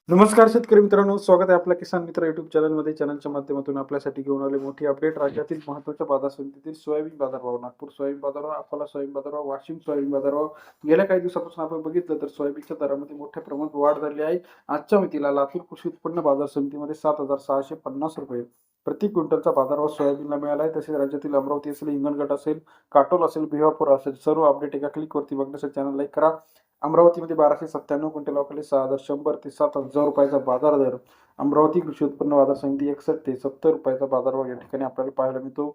नमस्कार शेतकरी मित्रांनो, स्वागत आहे आपल्या किसान मित्र युट्यूब चॅनलमध्ये. चॅनलच्या माध्यमातून आपल्यासाठी घेऊन आले मोठी अपडेट. राज्यातील महत्त्वाच्या बाजार समितीतील सोयाबीन बाजारभाव, नागपूर सोयाबीन बाजारभाव, अकोला सोयाबीन बाजारभाव, वाशिम सोयाबीन बाजारभाव. गेल्या काही दिवसापासून आपण बघितलं तर सोयाबीनच्या दरामध्ये मोठ्या प्रमाणात वाढ झाली आहे. आजच्या मितीला लातूर कृषी उत्पन्न बाजार समितीमध्ये 7,650 रुपये प्रति क्विंटलचा बाजारभाव सोयाबीनला मिळाला आहे. तसेच राज्यातील अमरावती असेल, हिंगणघाट असेल, काटोल असेल, भिवापूर असेल, सर्व अपडेट एका क्लिकवरती बघण्यासाठी चॅनल लाईक करा. अमरावतीमध्ये 1297 क्विंटल अवकाळी 6,100 ते 7,000 रुपयाचा बाजार दर. अमरावती कृषी उत्पन्न बाजार समिती 61 ते 70 रुपयाचा बाजारभाव या ठिकाणी आपल्याला पाहायला मिळतो.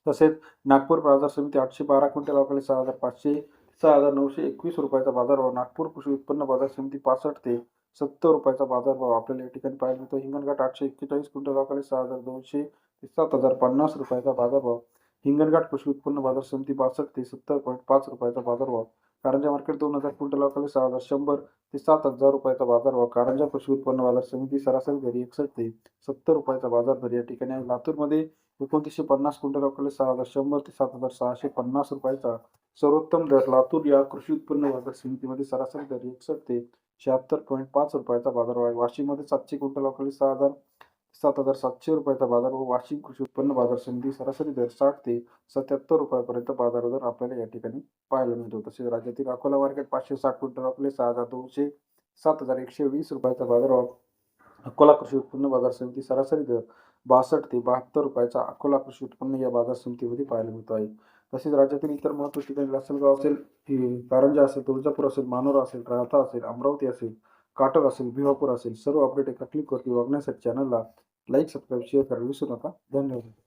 तसेच नागपूर बाजार समिती 812 क्विंटल अवकाळी 6,500 6,921 रुपयाचा बाजारभाव. नागपूर कृषी उत्पन्न बाजार समिती 65 ते 70 रुपयाचा बाजारभाव आपल्याला या ठिकाणी पाहायला मिळतो. हिंगणघाट 841 क्विंटल अवकाळी 6,200 ते 7,050 रुपयाचा बाजारभाव. हिंगणघाट कृषी उत्पन्न बाजार समिती 62 ते 70.5 रुपयाचा बाजारभाव. कारंजा मार्केट 2,000 क्विंटल अवकाळी 6,100 ते 7,000 रुपयाचा बाजारभाव. कारंजा कृषी उत्पन्न बाजार समिती सरासरी दर 61 ते 70 रुपयाचा बाजार दर या ठिकाणी आहे. लातूरमध्ये 2950 क्विंटल अवकाळी 6,100 ते 7,650 रुपयाचा सर्वोत्तम दर. लातूर या कृषी उत्पन्न बाजार समितीमध्ये सरासरी दर 61 ते 76.5 रुपयाचा बाजारभाव आहे. वाशिममध्ये 700 क्विंटल अवकाळी 7,700 रुपयाचा बाजारभाव. वाशिम कृषी उत्पन्न बाजार समिती सरासरी दर 60 ते 77 रुपयापर्यंत बाजार दर आपल्याला या ठिकाणी पाहायला मिळतो. तसेच राज्यातील अकोला मार्केट 560 क्विंटल अवकाळी 6,200 7,120 रुपयाचा बाजारभाव. अकोला कृषी उत्पन्न बाजार समिती सरासरी दर 62 ते 72 रुपयाचा अकोला कृषी उत्पन्न या बाजार समितीमध्ये पाहायला मिळतो आहे. तसेच राज्यातील इतर महत्त्वाची ठिकाणी लासलगाव असेल, कारंजा असेल, तुळजापूर असेल, मानोरा असेल, राहता असेल, अमरावती असेल, काटक असेल, भिवापूर असेल, सर्व अपडेट एका क्लिकवरती बघण्यासाठी चॅनलला लाईक, सबस्क्राईब, शेअर करायला विसरू नका. धन्यवाद.